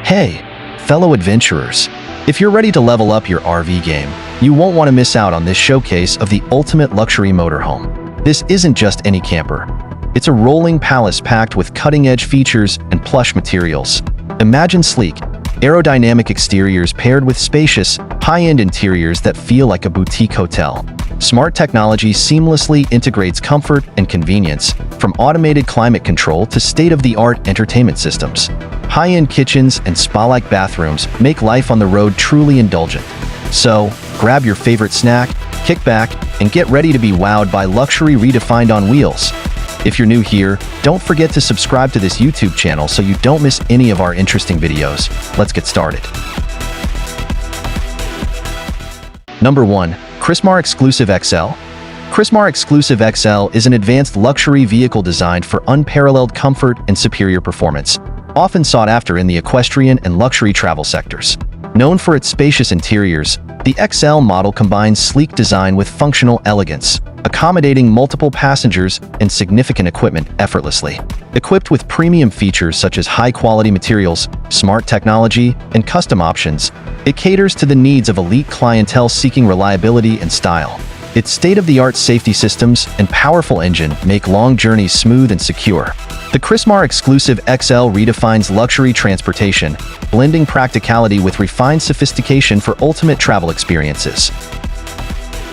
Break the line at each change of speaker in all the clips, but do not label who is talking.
Hey, fellow adventurers, if you're ready to level up your RV game, you won't want to miss out on this showcase of the ultimate luxury motorhome. This isn't just any camper. It's a rolling palace packed with cutting-edge features and plush materials. Imagine sleek, aerodynamic exteriors paired with spacious, high-end interiors that feel like a boutique hotel. Smart technology seamlessly integrates comfort and convenience, from automated climate control to state-of-the-art entertainment systems. High-end kitchens and spa-like bathrooms make life on the road truly indulgent. So, grab your favorite snack, kick back, and get ready to be wowed by luxury redefined on wheels. If you're new here, don't forget to subscribe to this YouTube channel so you don't miss any of our interesting videos. Let's get started. Number 1. Krismar Exclusive XL. Krismar Exclusive XL is an advanced luxury vehicle designed for unparalleled comfort and superior performance, often sought after in the equestrian and luxury travel sectors. Known for its spacious interiors, the XL model combines sleek design with functional elegance, accommodating multiple passengers and significant equipment effortlessly. Equipped with premium features such as high-quality materials, smart technology, and custom options, it caters to the needs of elite clientele seeking reliability and style. Its state-of-the-art safety systems and powerful engine make long journeys smooth and secure. The Krismar Exclusive XL redefines luxury transportation, blending practicality with refined sophistication for ultimate travel experiences.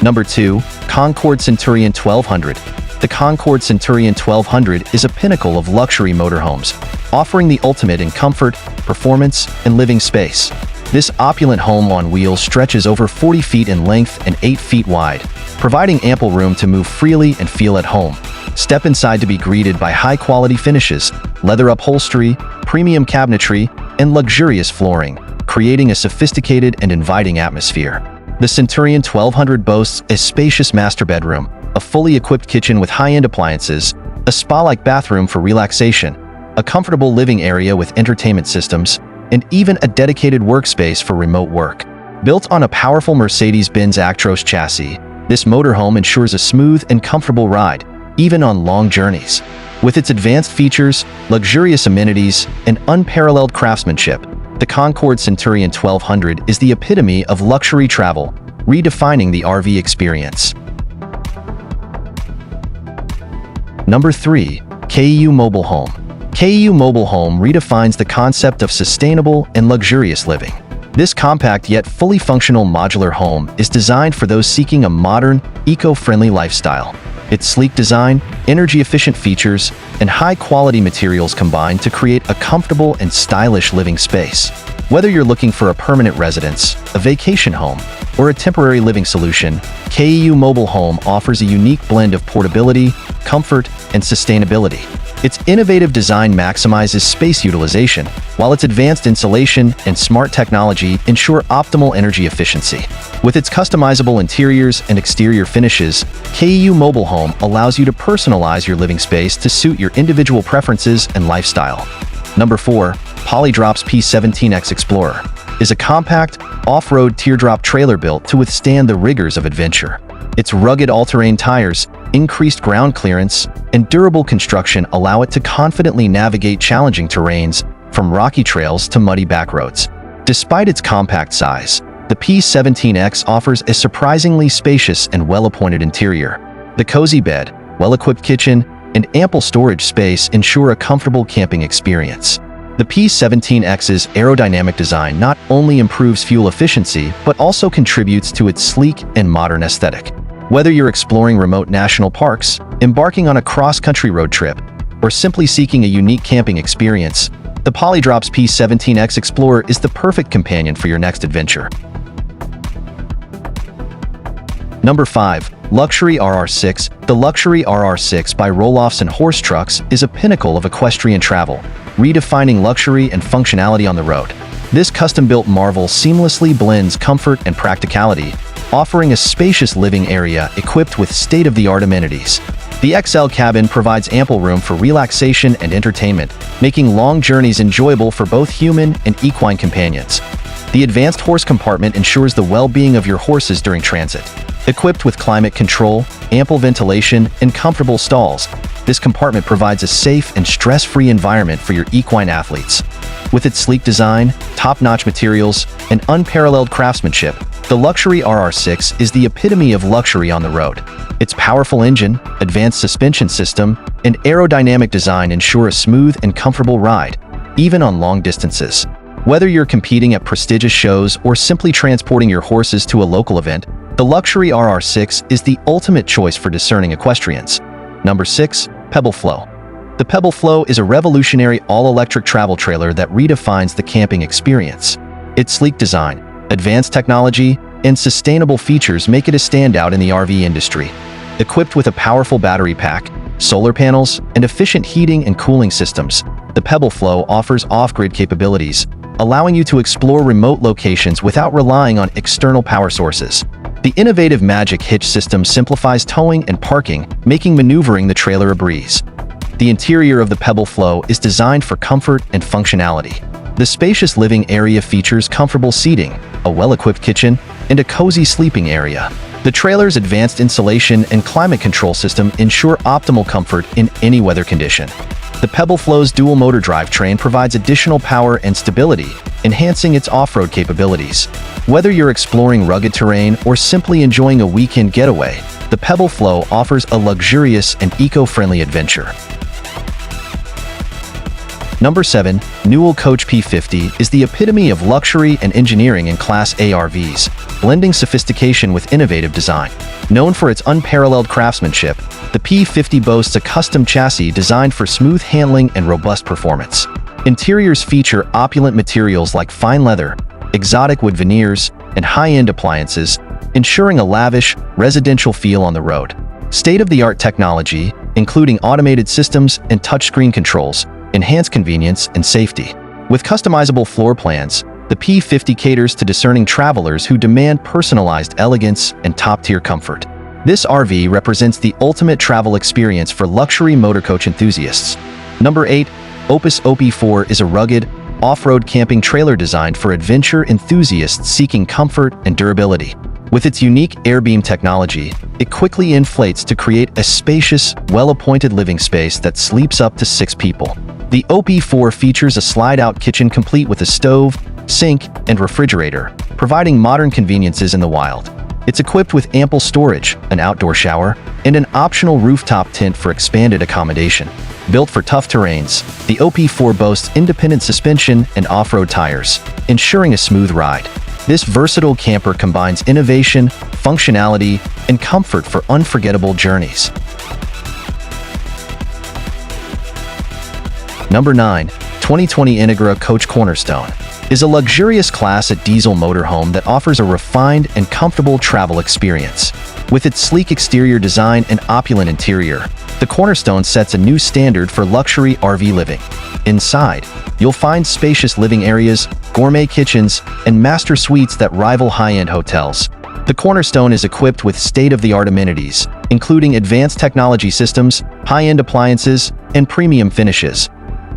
Number 2. Concorde Centurion 1200. The Concorde Centurion 1200 is a pinnacle of luxury motorhomes, offering the ultimate in comfort, performance, and living space. This opulent home on wheels stretches over 40 feet in length and 8 feet wide, providing ample room to move freely and feel at home. Step inside to be greeted by high-quality finishes, leather upholstery, premium cabinetry, and luxurious flooring, creating a sophisticated and inviting atmosphere. The Centurion 1200 boasts a spacious master bedroom, a fully equipped kitchen with high-end appliances, a spa-like bathroom for relaxation, a comfortable living area with entertainment systems, and even a dedicated workspace for remote work. Built on a powerful Mercedes-Benz Actros chassis, this motorhome ensures a smooth and comfortable ride, even on long journeys. With its advanced features, luxurious amenities, and unparalleled craftsmanship, the Concorde Centurion 1200 is the epitome of luxury travel, redefining the RV experience. Number 3. KEU Mobile Home. KEU Mobile Home redefines the concept of sustainable and luxurious living. This compact yet fully functional modular home is designed for those seeking a modern, eco-friendly lifestyle. Its sleek design, energy-efficient features, and high-quality materials combine to create a comfortable and stylish living space. Whether you're looking for a permanent residence, a vacation home, or a temporary living solution, KEU Mobile Home offers a unique blend of portability, comfort, and sustainability. Its innovative design maximizes space utilization, while its advanced insulation and smart technology ensure optimal energy efficiency. With its customizable interiors and exterior finishes, KEU Mobile Home allows you to personalize your living space to suit your individual preferences and lifestyle. Number 4. Polydrops P17X Explorer is a compact, off-road teardrop trailer built to withstand the rigors of adventure. Its rugged all-terrain tires, increased ground clearance, and durable construction allow it to confidently navigate challenging terrains, from rocky trails to muddy back roads. Despite its compact size, the P17X offers a surprisingly spacious and well-appointed interior. The cozy bed, well-equipped kitchen, and ample storage space ensure a comfortable camping experience. The P17X's aerodynamic design not only improves fuel efficiency but also contributes to its sleek and modern aesthetic. Whether you're exploring remote national parks, embarking on a cross-country road trip, or simply seeking a unique camping experience, the Polydrops P17X Explorer is the perfect companion for your next adventure. Number 5. Luxury RR6. The Luxury RR6 by Roelofs and Horse Trucks is a pinnacle of equestrian travel, redefining luxury and functionality on the road. This custom-built marvel seamlessly blends comfort and practicality, offering a spacious living area equipped with state-of-the-art amenities. The XL cabin provides ample room for relaxation and entertainment, making long journeys enjoyable for both human and equine companions. The advanced horse compartment ensures the well-being of your horses during transit. Equipped with climate control, ample ventilation, and comfortable stalls, this compartment provides a safe and stress-free environment for your equine athletes. With its sleek design, top-notch materials, and unparalleled craftsmanship, the luxury RR6 is the epitome of luxury on the road. Its powerful engine, advanced suspension system, and aerodynamic design ensure a smooth and comfortable ride, even on long distances. Whether you're competing at prestigious shows or simply transporting your horses to a local event, the luxury RR6 is the ultimate choice for discerning equestrians. Number 6. Pebble Flow. The Pebble Flow is a revolutionary all-electric travel trailer that redefines the camping experience. Its sleek design, advanced technology, and sustainable features make it a standout in the RV industry. Equipped with a powerful battery pack, solar panels, and efficient heating and cooling systems, the Pebble Flow offers off-grid capabilities, allowing you to explore remote locations without relying on external power sources. The innovative Magic Hitch system simplifies towing and parking, making maneuvering the trailer a breeze. The interior of the Pebble Flow is designed for comfort and functionality. The spacious living area features comfortable seating, a well-equipped kitchen, and a cozy sleeping area. The trailer's advanced insulation and climate control system ensure optimal comfort in any weather condition. The Pebble Flow's dual-motor drivetrain provides additional power and stability, enhancing its off-road capabilities. Whether you're exploring rugged terrain or simply enjoying a weekend getaway, the Pebble Flow offers a luxurious and eco-friendly adventure. Number 7. Newell Coach P50 is the epitome of luxury and engineering in Class A RVs, blending sophistication with innovative design. Known for its unparalleled craftsmanship, the P50 boasts a custom chassis designed for smooth handling and robust performance. Interiors feature opulent materials like fine leather, exotic wood veneers, and high-end appliances, ensuring a lavish, residential feel on the road. State-of-the-art technology, including automated systems and touchscreen controls, enhance convenience and safety. With customizable floor plans, the P50 caters to discerning travelers who demand personalized elegance and top-tier comfort. This RV represents the ultimate travel experience for luxury motorcoach enthusiasts. Number 8. OPUS OP4 is a rugged, off-road camping trailer designed for adventure enthusiasts seeking comfort and durability. With its unique air-beam technology, it quickly inflates to create a spacious, well-appointed living space that sleeps up to 6 people. The OP4 features a slide-out kitchen complete with a stove, sink, and refrigerator, providing modern conveniences in the wild. It's equipped with ample storage, an outdoor shower, and an optional rooftop tent for expanded accommodation. Built for tough terrains, the OP4 boasts independent suspension and off-road tires, ensuring a smooth ride. This versatile camper combines innovation, functionality, and comfort for unforgettable journeys. Number 9. 2020 Entegra Coach Cornerstone is a luxurious Class A diesel motorhome that offers a refined and comfortable travel experience. With its sleek exterior design and opulent interior, the Cornerstone sets a new standard for luxury RV living. Inside, you'll find spacious living areas, gourmet kitchens, and master suites that rival high-end hotels. The Cornerstone is equipped with state-of-the-art amenities, including advanced technology systems, high-end appliances, and premium finishes.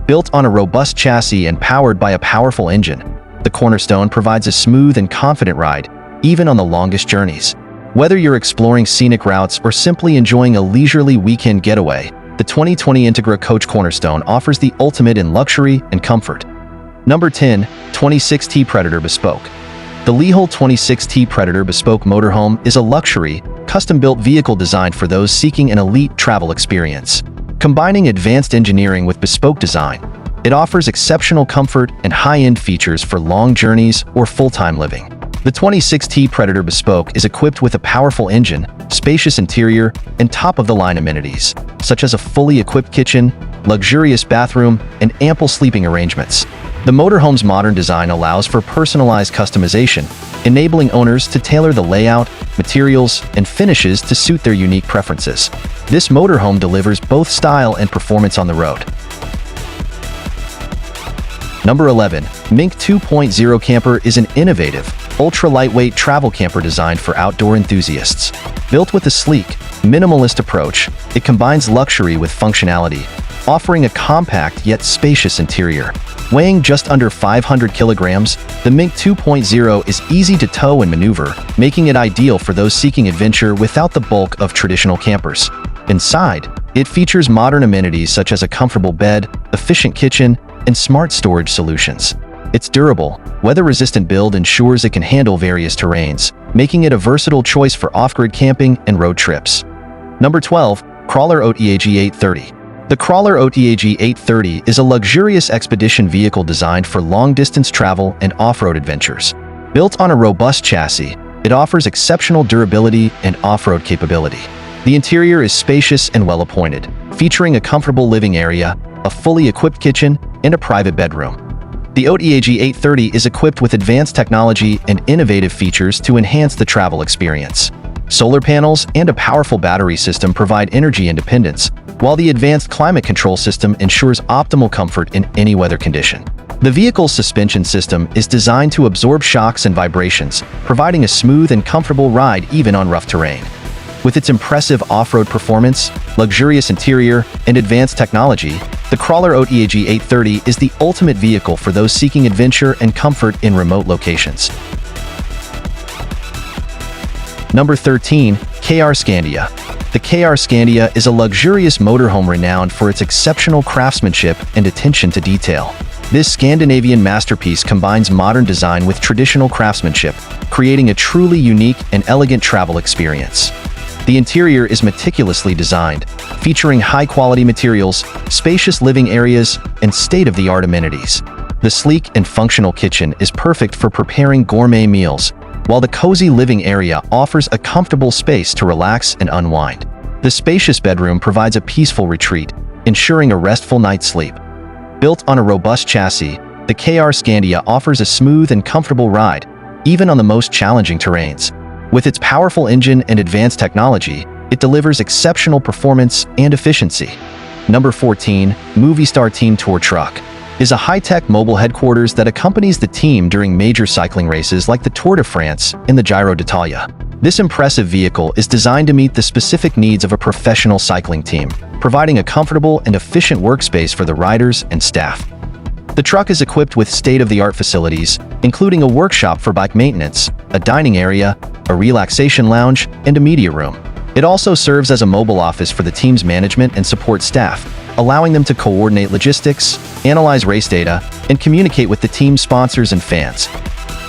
Built on a robust chassis and powered by a powerful engine, the Cornerstone provides a smooth and confident ride, even on the longest journeys. Whether you're exploring scenic routes or simply enjoying a leisurely weekend getaway, the 2020 Entegra Coach Cornerstone offers the ultimate in luxury and comfort. Number 10. 26T Predator Bespoke. The Lehel 26T Predator Bespoke motorhome is a luxury, custom-built vehicle designed for those seeking an elite travel experience. Combining advanced engineering with bespoke design, it offers exceptional comfort and high-end features for long journeys or full-time living. The 26T Predator Bespoke is equipped with a powerful engine, spacious interior, and top-of-the-line amenities, such as a fully equipped kitchen, luxurious bathroom, and ample sleeping arrangements. The motorhome's modern design allows for personalized customization, enabling owners to tailor the layout, materials, and finishes to suit their unique preferences. This motorhome delivers both style and performance on the road. Number 11. Mink 2.0 Camper is an innovative, ultra-lightweight travel camper designed for outdoor enthusiasts. Built with a sleek, minimalist approach, it combines luxury with functionality, offering a compact yet spacious interior. Weighing just under 500 kilograms, the Mink 2.0 is easy to tow and maneuver, making it ideal for those seeking adventure without the bulk of traditional campers. Inside, it features modern amenities such as a comfortable bed, efficient kitchen, and smart storage solutions. Its durable, weather-resistant build ensures it can handle various terrains, making it a versatile choice for off-grid camping and road trips. Number 12. Crawler OTAG 830. The Crawler OTAG 830 is a luxurious expedition vehicle designed for long-distance travel and off-road adventures. Built on a robust chassis, it offers exceptional durability and off-road capability. The interior is spacious and well-appointed, featuring a comfortable living area, a fully equipped kitchen, and a private bedroom. The OTAG 830 is equipped with advanced technology and innovative features to enhance the travel experience. Solar panels and a powerful battery system provide energy independence, while the advanced climate control system ensures optimal comfort in any weather condition. The vehicle's suspension system is designed to absorb shocks and vibrations, providing a smooth and comfortable ride even on rough terrain. With its impressive off-road performance, luxurious interior, and advanced technology, the Crawler OTAG 830 is the ultimate vehicle for those seeking adventure and comfort in remote locations. Number 13. KR Scandia. The KR Scandia is a luxurious motorhome renowned for its exceptional craftsmanship and attention to detail. This Scandinavian masterpiece combines modern design with traditional craftsmanship, creating a truly unique and elegant travel experience. The interior is meticulously designed, featuring high-quality materials, spacious living areas, and state-of-the-art amenities. The sleek and functional kitchen is perfect for preparing gourmet meals, while the cozy living area offers a comfortable space to relax and unwind. The spacious bedroom provides a peaceful retreat, ensuring a restful night's sleep. Built on a robust chassis, the KR Scandia offers a smooth and comfortable ride, even on the most challenging terrains. With its powerful engine and advanced technology, it delivers exceptional performance and efficiency. Number 14. Movistar Team Tour Truck is a high-tech mobile headquarters that accompanies the team during major cycling races like the Tour de France and the Giro d'Italia. This impressive vehicle is designed to meet the specific needs of a professional cycling team, providing a comfortable and efficient workspace for the riders and staff. The truck is equipped with state-of-the-art facilities, including a workshop for bike maintenance, a dining area, a relaxation lounge, and a media room. It also serves as a mobile office for the team's management and support staff, allowing them to coordinate logistics, analyze race data, and communicate with the team's sponsors and fans.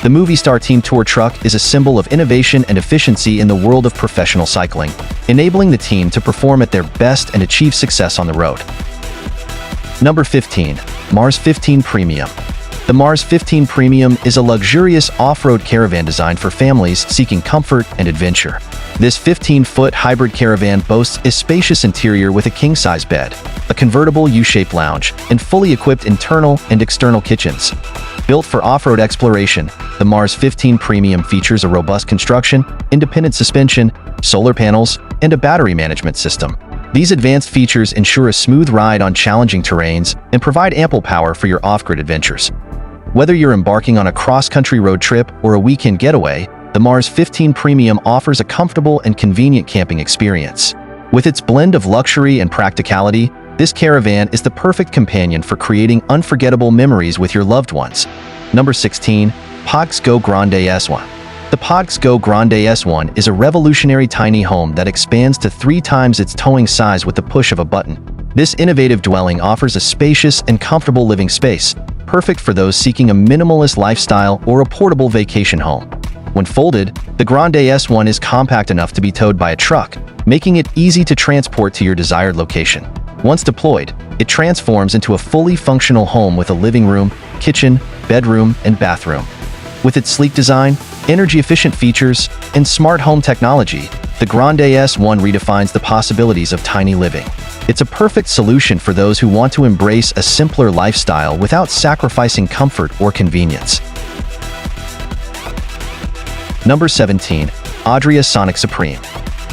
The Movistar Team Tour Truck is a symbol of innovation and efficiency in the world of professional cycling, enabling the team to perform at their best and achieve success on the road. Number 15. Mars 15 Premium. The Mars 15 Premium is a luxurious off-road caravan designed for families seeking comfort and adventure. This 15-foot hybrid caravan boasts a spacious interior with a king-size bed, a convertible U-shaped lounge, and fully equipped internal and external kitchens. Built for off-road exploration, the Mars 15 Premium features a robust construction, independent suspension, solar panels, and a battery management system. These advanced features ensure a smooth ride on challenging terrains and provide ample power for your off-grid adventures. Whether you're embarking on a cross-country road trip or a weekend getaway, the Mars 15 Premium offers a comfortable and convenient camping experience. With its blend of luxury and practicality, this caravan is the perfect companion for creating unforgettable memories with your loved ones. Number 16. PODX GO Grande S1. The PODX GO Grande S1 is a revolutionary tiny home that expands to 3 times its towing size with the push of a button. This innovative dwelling offers a spacious and comfortable living space, perfect for those seeking a minimalist lifestyle or a portable vacation home. When folded, the Grande S1 is compact enough to be towed by a truck, making it easy to transport to your desired location. Once deployed, it transforms into a fully functional home with a living room, kitchen, bedroom, and bathroom. With its sleek design, energy-efficient features, and smart home technology, the Grande S1 redefines the possibilities of tiny living. It's a perfect solution for those who want to embrace a simpler lifestyle without sacrificing comfort or convenience. Number 17. Adria Sonic Supreme.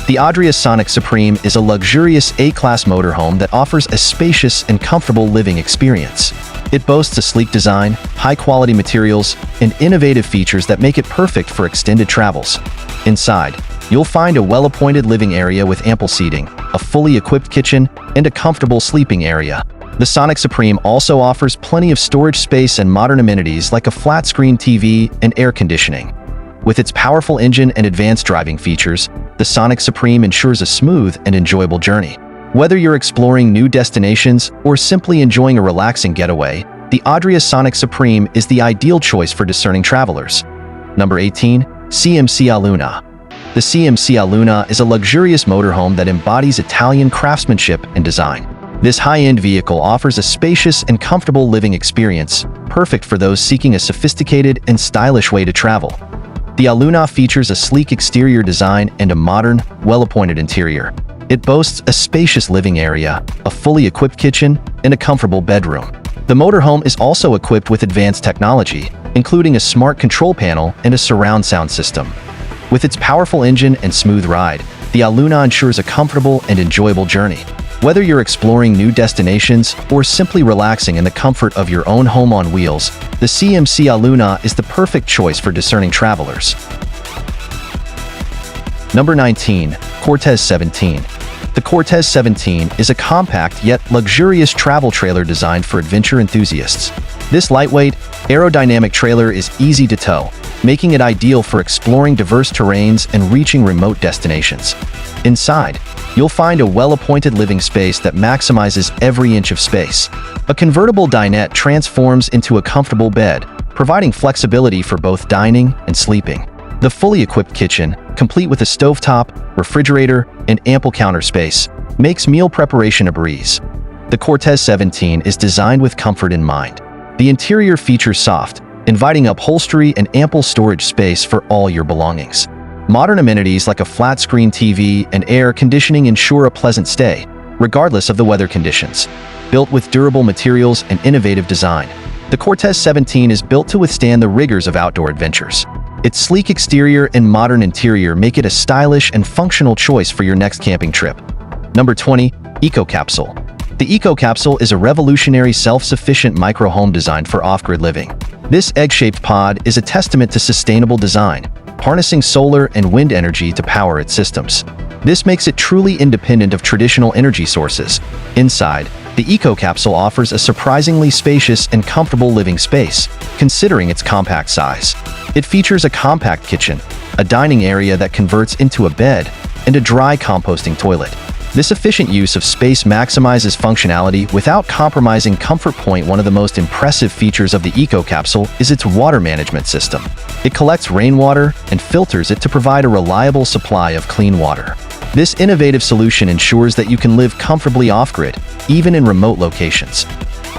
The Adria Sonic Supreme is a luxurious A-class motorhome that offers a spacious and comfortable living experience. It boasts a sleek design, high-quality materials, and innovative features that make it perfect for extended travels. Inside, you'll find a well-appointed living area with ample seating, a fully equipped kitchen, and a comfortable sleeping area. The Sonic Supreme also offers plenty of storage space and modern amenities like a flat-screen TV and air conditioning. With its powerful engine and advanced driving features, the Sonic Supreme ensures a smooth and enjoyable journey. Whether you're exploring new destinations or simply enjoying a relaxing getaway, the Adria Sonic Supreme is the ideal choice for discerning travelers. Number 18. CMC Aluna. The CMC Aluna is a luxurious motorhome that embodies Italian craftsmanship and design. This high-end vehicle offers a spacious and comfortable living experience, perfect for those seeking a sophisticated and stylish way to travel. The Aluna features a sleek exterior design and a modern, well-appointed interior. It boasts a spacious living area, a fully equipped kitchen, and a comfortable bedroom. The motorhome is also equipped with advanced technology, including a smart control panel and a surround sound system. With its powerful engine and smooth ride, the Aluna ensures a comfortable and enjoyable journey. Whether you're exploring new destinations or simply relaxing in the comfort of your own home on wheels, the CMC Aluna is the perfect choice for discerning travelers. Number 19. Cortez 17. The Cortez 17 is a compact yet luxurious travel trailer designed for adventure enthusiasts. This lightweight, aerodynamic trailer is easy to tow, making it ideal for exploring diverse terrains and reaching remote destinations. Inside, you'll find a well-appointed living space that maximizes every inch of space. A convertible dinette transforms into a comfortable bed, providing flexibility for both dining and sleeping. The fully equipped kitchen, complete with a stovetop, refrigerator, and ample counter space, makes meal preparation a breeze. The Cortez 17 is designed with comfort in mind. The interior features soft, inviting upholstery and ample storage space for all your belongings. Modern amenities like a flat-screen TV and air conditioning ensure a pleasant stay, regardless of the weather conditions. Built with durable materials and innovative design, the Cortez 17 is built to withstand the rigors of outdoor adventures. Its sleek exterior and modern interior make it a stylish and functional choice for your next camping trip. Number 20. Ecocapsule. The Ecocapsule is a revolutionary self-sufficient micro-home designed for off-grid living. This egg-shaped pod is a testament to sustainable design, harnessing solar and wind energy to power its systems. This makes it truly independent of traditional energy sources. Inside, the Ecocapsule offers a surprisingly spacious and comfortable living space, considering its compact size. It features a compact kitchen, a dining area that converts into a bed, and a dry composting toilet. This efficient use of space maximizes functionality without compromising comfort. One of the most impressive features of the Ecocapsule is its water management system. It collects rainwater and filters it to provide a reliable supply of clean water. This innovative solution ensures that you can live comfortably off-grid, even in remote locations.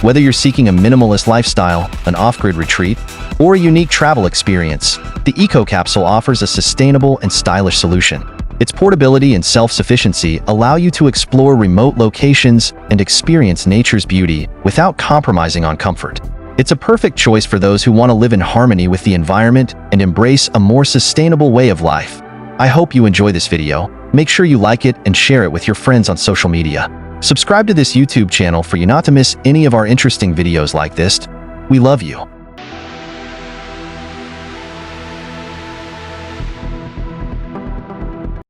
Whether you're seeking a minimalist lifestyle, an off-grid retreat, or a unique travel experience, the Ecocapsule offers a sustainable and stylish solution. Its portability and self-sufficiency allow you to explore remote locations and experience nature's beauty without compromising on comfort. It's a perfect choice for those who want to live in harmony with the environment and embrace a more sustainable way of life. I hope you enjoy this video. Make sure you like it and share it with your friends on social media. Subscribe to this YouTube channel for you not to miss any of our interesting videos like this. We love you.